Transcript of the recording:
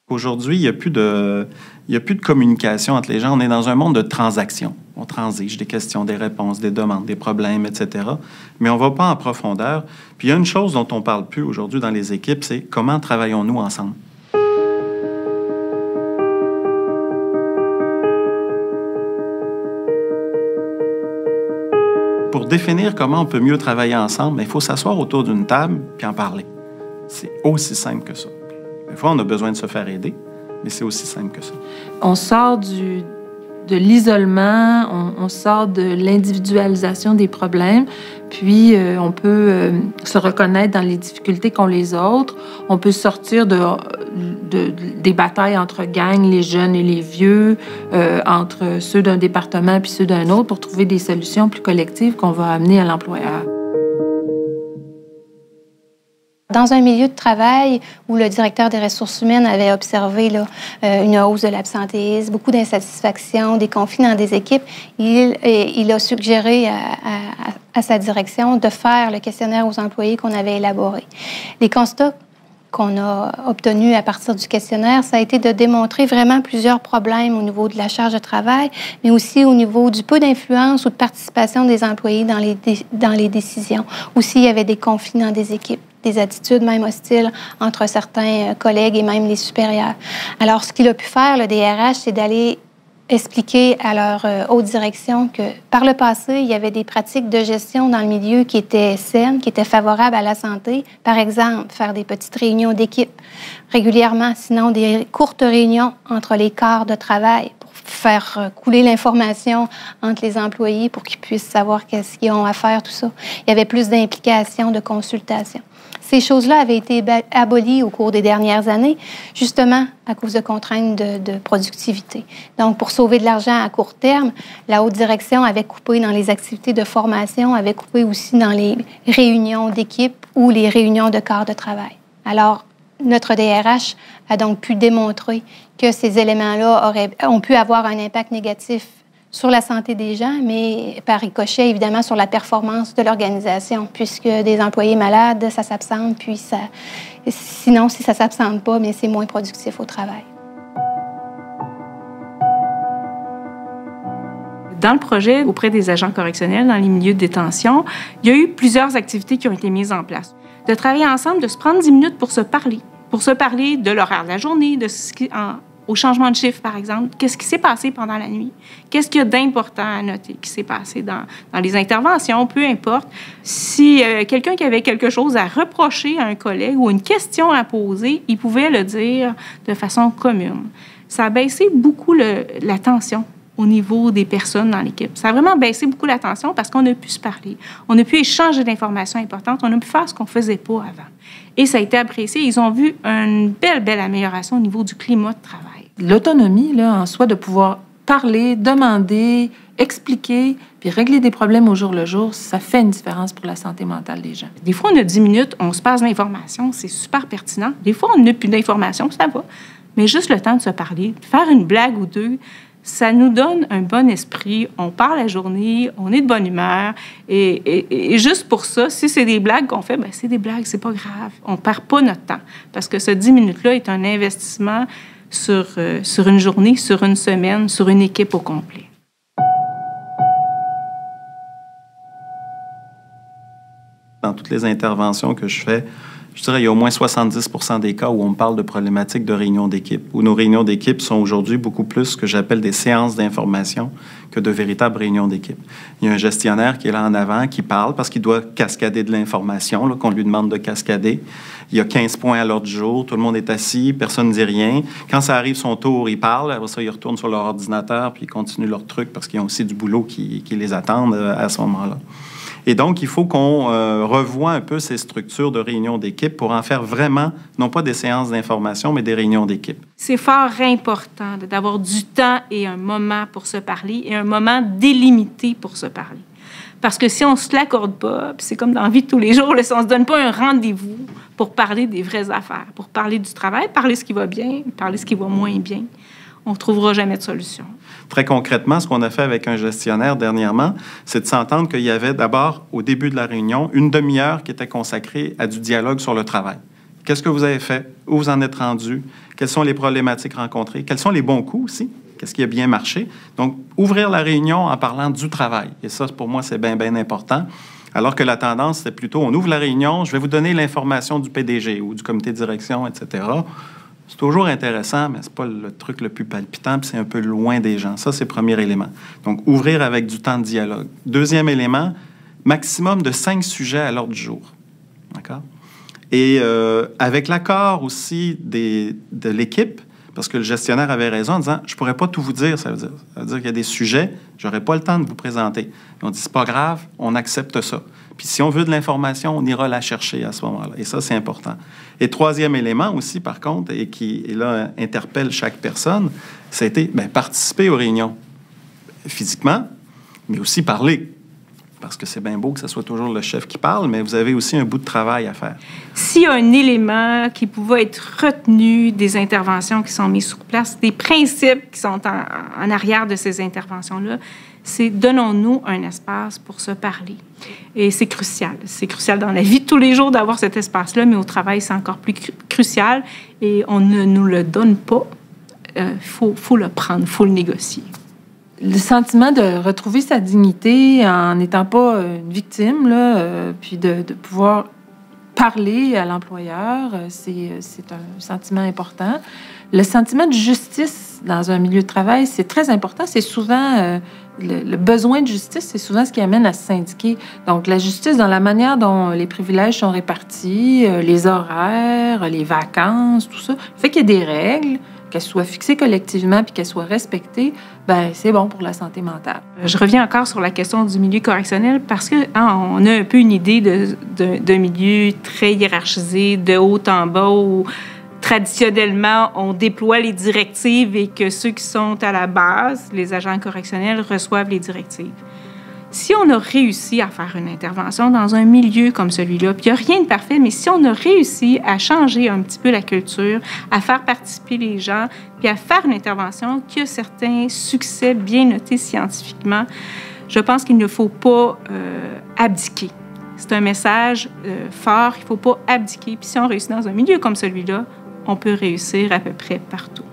Aujourd'hui, il n'y a plus de communication entre les gens. On est dans un monde de transactions. On transige des questions, des réponses, des demandes, des problèmes, etc. Mais on ne va pas en profondeur. Puis il y a une chose dont on ne parle plus aujourd'hui dans les équipes, c'est comment travaillons-nous ensemble? Pour définir comment on peut mieux travailler ensemble, il faut s'asseoir autour d'une table puis en parler. C'est aussi simple que ça. Des fois, on a besoin de se faire aider, mais c'est aussi simple que ça. On sort de l'isolement, on sort de l'individualisation des problèmes, puis on peut se reconnaître dans les difficultés qu'ont les autres. On peut sortir des batailles entre gangs, les jeunes et les vieux, entre ceux d'un département puis ceux d'un autre, pour trouver des solutions plus collectives qu'on va amener à l'employeur. Dans un milieu de travail où le directeur des ressources humaines avait observé une hausse de l'absentéisme, beaucoup d'insatisfaction, des conflits dans des équipes, il a suggéré à sa direction de faire le questionnaire aux employés qu'on avait élaboré. Les constats qu'on a obtenus à partir du questionnaire, ça a été de démontrer vraiment plusieurs problèmes au niveau de la charge de travail, mais aussi au niveau du peu d'influence ou de participation des employés dans les décisions. Aussi, il y avait des conflits dans des équipes, des attitudes même hostiles entre certains collègues et même les supérieurs. Alors, ce qu'il a pu faire, le DRH, c'est d'aller expliquer à leur haute direction que par le passé, il y avait des pratiques de gestion dans le milieu qui étaient saines, qui étaient favorables à la santé. Par exemple, faire des petites réunions d'équipe régulièrement, sinon des courtes réunions entre les quarts de travail pour faire couler l'information entre les employés pour qu'ils puissent savoir qu'est-ce qu'ils ont à faire, tout ça. Il y avait plus d'implication, de consultation. Ces choses-là avaient été abolies au cours des dernières années, justement à cause de contraintes de productivité. Donc, pour sauver de l'argent à court terme, la haute direction avait coupé dans les activités de formation, avait coupé aussi dans les réunions d'équipe ou les réunions de quart de travail. Alors, notre DRH a donc pu démontrer que ces éléments-là ont pu avoir un impact négatif sur la santé des gens, mais par ricochet, évidemment, sur la performance de l'organisation, puisque des employés malades, ça s'absente, puis sinon, si ça ne s'absente pas, mais c'est moins productif au travail. Dans le projet, auprès des agents correctionnels, dans les milieux de détention, il y a eu plusieurs activités qui ont été mises en place. De travailler ensemble, de se prendre 10 minutes pour se parler de l'horaire de la journée, de ce qui au changement de chiffre, par exemple. Qu'est-ce qui s'est passé pendant la nuit? Qu'est-ce qu'il y a d'important à noter qui s'est passé dans les interventions? Peu importe. Si quelqu'un qui avait quelque chose à reprocher à un collègue ou une question à poser, il pouvait le dire de façon commune. Ça a baissé beaucoup la tension au niveau des personnes dans l'équipe. Ça a vraiment baissé beaucoup la tension parce qu'on a pu se parler. On a pu échanger d'informations importantes. On a pu faire ce qu'on ne faisait pas avant. Et ça a été apprécié. Ils ont vu une belle amélioration au niveau du climat de travail. L'autonomie, là, en soi, de pouvoir parler, demander, expliquer, puis régler des problèmes au jour le jour, ça fait une différence pour la santé mentale des gens. Des fois, on a 10 minutes, on se passe l'information, c'est super pertinent. Des fois, on n'a plus d'informations, ça va. Mais juste le temps de se parler, de faire une blague ou deux, ça nous donne un bon esprit. On part la journée, on est de bonne humeur. Et juste pour ça, si c'est des blagues qu'on fait, bien, c'est des blagues, c'est pas grave. On ne perd pas notre temps. Parce que ce 10 minutes-là est un investissement sur une journée, sur une semaine, sur une équipe au complet. Dans toutes les interventions que je fais, je dirais qu'il y a au moins 70% des cas où on parle de problématiques de réunions d'équipe, où nos réunions d'équipe sont aujourd'hui beaucoup plus ce que j'appelle des séances d'information que de véritables réunions d'équipe. Il y a un gestionnaire qui est là en avant, qui parle parce qu'il doit cascader de l'information, qu'on lui demande de cascader. Il y a 15 points à l'ordre du jour, tout le monde est assis, personne ne dit rien. Quand ça arrive son tour, ils parlent, après ça, ils retournent sur leur ordinateur puis ils continuent leur truc parce qu'ils ont aussi du boulot qui les attend à ce moment-là. Et donc, il faut qu'on revoie un peu ces structures de réunions d'équipe pour en faire vraiment, non pas des séances d'information, mais des réunions d'équipe. C'est fort important d'avoir du temps et un moment pour se parler et un moment délimité pour se parler. Parce que si on ne se l'accorde pas, puis c'est comme dans la vie de tous les jours, là, si on ne se donne pas un rendez-vous pour parler des vraies affaires, pour parler du travail, parler ce qui va bien, parler ce qui va moins bien, on ne trouvera jamais de solution. Très concrètement, ce qu'on a fait avec un gestionnaire dernièrement, c'est de s'entendre qu'il y avait d'abord, au début de la réunion, une demi-heure qui était consacrée à du dialogue sur le travail. Qu'est-ce que vous avez fait? Où vous en êtes rendu? Quelles sont les problématiques rencontrées? Quels sont les bons coups aussi? Qu'est-ce qui a bien marché? Donc, ouvrir la réunion en parlant du travail. Et ça, pour moi, c'est bien, bien important. Alors que la tendance, c'est plutôt, on ouvre la réunion, je vais vous donner l'information du PDG ou du comité de direction, etc. C'est toujours intéressant, mais ce n'est pas le truc le plus palpitant, puis c'est un peu loin des gens. Ça, c'est le premier élément. Donc, ouvrir avec du temps de dialogue. Deuxième élément, maximum de 5 sujets à l'ordre du jour. D'accord? Et avec l'accord aussi de l'équipe, parce que le gestionnaire avait raison en disant « je ne pourrais pas tout vous dire », ça veut dire qu'il y a des sujets, je n'aurai pas le temps de vous présenter. On dit « c'est pas grave, on accepte ça ». Puis si on veut de l'information, on ira la chercher à ce moment-là. Et ça, c'est important. Et troisième élément aussi, par contre, et qui là interpelle chaque personne, c'était participer aux réunions physiquement, mais aussi parler. Parce que c'est bien beau que ce soit toujours le chef qui parle, mais vous avez aussi un bout de travail à faire. S'il y a un élément qui pouvait être retenu des interventions qui sont mises sur place, des principes qui sont en arrière de ces interventions-là, c'est donnons-nous un espace pour se parler. Et c'est crucial. C'est crucial dans la vie de tous les jours d'avoir cet espace-là, mais au travail, c'est encore plus crucial. Et on ne nous le donne pas. Faut le prendre, faut le négocier. Le sentiment de retrouver sa dignité en n'étant pas une victime, là, puis de pouvoir parler à l'employeur, c'est un sentiment important. Le sentiment de justice dans un milieu de travail, c'est très important. C'est souvent le besoin de justice, c'est souvent ce qui amène à se syndiquer. Donc, la justice dans la manière dont les privilèges sont répartis, les horaires, les vacances, tout ça, fait qu'il y a des règles, qu'elles soient fixées collectivement puis qu'elles soient respectées, c'est bon pour la santé mentale. Je reviens encore sur la question du milieu correctionnel parce qu'on a un peu une idée d'un milieu très hiérarchisé, de haut en bas, où traditionnellement, on déploie les directives et que ceux qui sont à la base, les agents correctionnels, reçoivent les directives. Si on a réussi à faire une intervention dans un milieu comme celui-là, puis il n'y a rien de parfait, mais si on a réussi à changer un petit peu la culture, à faire participer les gens, puis à faire une intervention qui a certains succès bien notés scientifiquement, je pense qu'il ne faut pas abdiquer. C'est un message fort, il ne faut pas abdiquer. Puis si on réussit dans un milieu comme celui-là, on peut réussir à peu près partout.